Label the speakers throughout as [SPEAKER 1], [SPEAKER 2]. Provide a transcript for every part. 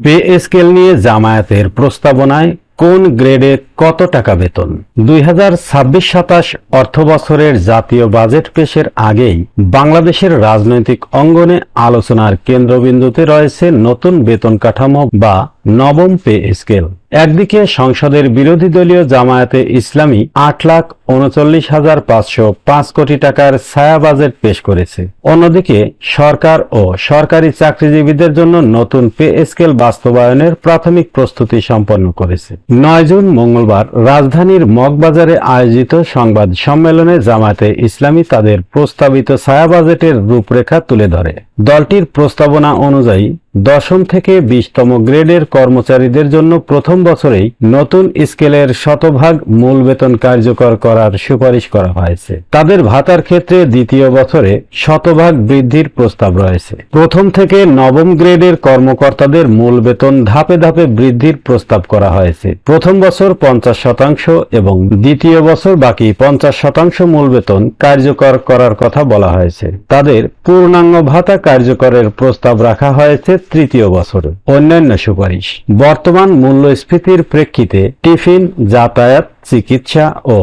[SPEAKER 1] Pay scale নিয়ে জামায়াতের প্রস্তাবনায় কোন গ্রেডে কত টাকা বেতন? 2026-27 অর্থবছরের জাতীয় বাজেট পেশের আগেই বাংলাদেশের রাজনৈতিক অঙ্গনে আলোচনার কেন্দ্রবিন্দুতে রয়েছে নতুন বেতন কাঠামো বা নবম পে স্কেল। একদিকে সংসদের বিরোধী দলীয় জামায়াতে ইসলামী 8,39,505 কোটি টাকার ছায়া বাজেট পেশ করেছে, অন্যদিকে সরকার ও সরকারি চাকরিজীবীদের জন্য নতুন পে স্কেল বাস্তবায়নের প্রাথমিক প্রস্তুতি সম্পন্ন করেছে। 9 জুন মঙ্গলবার রাজধানীর মগবাজারে আয়োজিত সংবাদ সম্মেলনে জামায়াতে ইসলামী তাদের প্রস্তাবিত ছায়া বাজেটের রূপরেখা তুলে ধরে। দলটির প্রস্তাবনা অনুযায়ী 10ম থেকে 20তম গ্রেডের কর্মচারীদের জন্য প্রথম বছরেই নতুন স্কেলের শতভাগ মূল বেতন কার্যকর করার সুপারিশ করা হয়েছে। তাদের ভাতার ক্ষেত্রে দ্বিতীয় বছরে শতভাগ বৃদ্ধির প্রস্তাব রয়েছে। প্রথম থেকে নবম গ্রেডের কর্মকর্তাদের মূল বেতন ধাপে ধাপে বৃদ্ধির প্রস্তাব করা হয়েছে। প্রথম বছর 50% এবং দ্বিতীয় বছর বাকি 50% মূল বেতন কার্যকর করার কথা বলা হয়েছে। তাদের পূর্ণাঙ্গ ভাতা কার্যকরের প্রস্তাব রাখা হয়েছে তৃতীয় বছরে। অন্যান্য সুপারিশ: বর্তমান মূল্যস্ফীতির প্রেক্ষিতে টিফিন, যাতায়াত, চিকিৎসা ও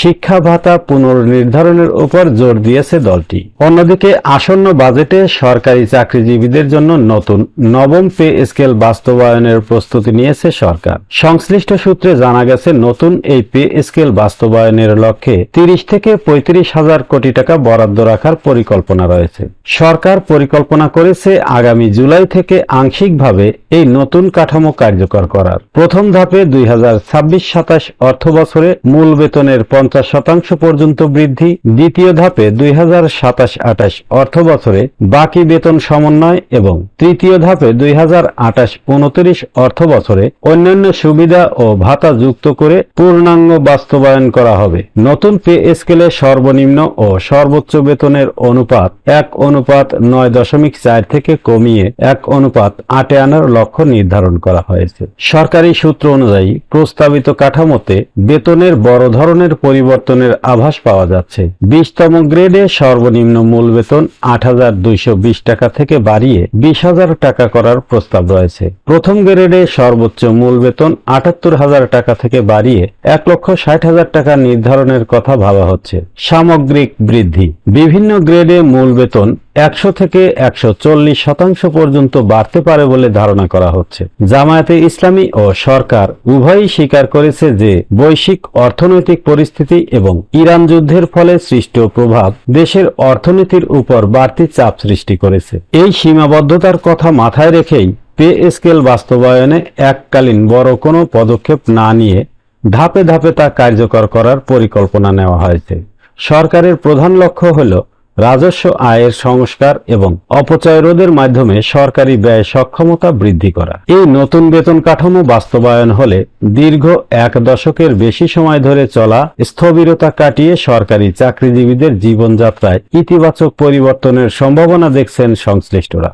[SPEAKER 1] শিক্ষা ভাতা পুনর্নির্ধারণের উপর জোর দিয়েছে দলটি। অন্যদিকে আসন্ন বাজেটে সরকারি চাকরিজীবীদের জন্য নতুন নবম পে স্কেল বাস্তবায়নের প্রস্তুতি নিয়েছে সরকার। সংশ্লিষ্ট সূত্রে জানা গেছে, নতুন এই পে স্কেল বাস্তবায়নের লক্ষ্যে 30 থেকে 35 হাজার কোটি টাকা বরাদ্দ রাখার পরিকল্পনা রয়েছে। সরকার পরিকল্পনা করেছে আগামী জুলাই থেকে আংশিকভাবে এই নতুন কাঠামো কার্যকর করার। প্রথম ধাপে 2026-27 অর্থবছরে মূল বেতনের 50% পর্যন্ত বৃদ্ধি, দ্বিতীয় ধাপে 2027-28 অর্থ বছরে বাকি বেতন সমন্বয় এবং তৃতীয় ধাপে 2028-29 অর্থ বছরে অন্যান্য সুবিধা ও ভাতা যুক্ত করে পূর্ণাঙ্গ বাস্তবায়ন করা হবে। নতুন পে স্কেলে সর্বনিম্ন ও সর্বোচ্চ বেতনের অনুপাত 1:9.4 থেকে কমিয়ে 1:8 আনার লক্ষ্য নির্ধারণ করা হয়েছে। সরকারি সূত্র অনুযায়ী প্রস্তাবিত কাঠামোতে বেতনের বড় ধরনের পরিবর্তনের আভাস পাওয়া যাচ্ছে। 20তম গ্রেডে সর্বনিম্ন মূল বেতন 8,220 টাকা থেকে বাড়িয়ে 20,000 টাকা করার প্রস্তাব রয়েছে। প্রথম গ্রেডে সর্বোচ্চ মূল বেতন 78,000 টাকা থেকে বাড়িয়ে 1,60,000 টাকা নির্ধারণের কথা ভাবা হচ্ছে। সামগ্রিক বৃদ্ধি: বিভিন্ন গ্রেডে মূল বেতন 100 থেকে 140% পর্যন্ত বাড়তে পারে বলে ধারণা করা হচ্ছে। জামায়াতে ইসলামী ও সরকার উভয়ই স্বীকার করেছে যে বৈশ্বিক অর্থনৈতিক পরিস্থিতি এবং ইরান যুদ্ধের ফলে সৃষ্ট প্রভাব দেশের অর্থনীতির উপর বাড়তি চাপ সৃষ্টি করেছে। এই সীমাবদ্ধতার কথা মাথায় রেখেই পে স্কেল বাস্তবায়নে এককালীন বড় কোনো পদক্ষেপ না নিয়ে ধাপে ধাপে তা কার্যকর করার পরিকল্পনা নেওয়া হয়েছে। সরকারের প্রধান লক্ষ্য হল রাজস্ব আয়ের সংস্কার এবং অপচয় রোধের মাধ্যমে সরকারি ব্যয় সক্ষমতা বৃদ্ধি করা। এই নতুন বেতন কাঠামো বাস্তবায়ন হলে দীর্ঘ 1 দশকের বেশি সময় ধরে চলা স্থবিরতা কাটিয়ে সরকারি চাকরিজীবীদের জীবনযাত্রায় ইতিবাচক পরিবর্তনের সম্ভাবনা দেখছেন সংশ্লিষ্টরা।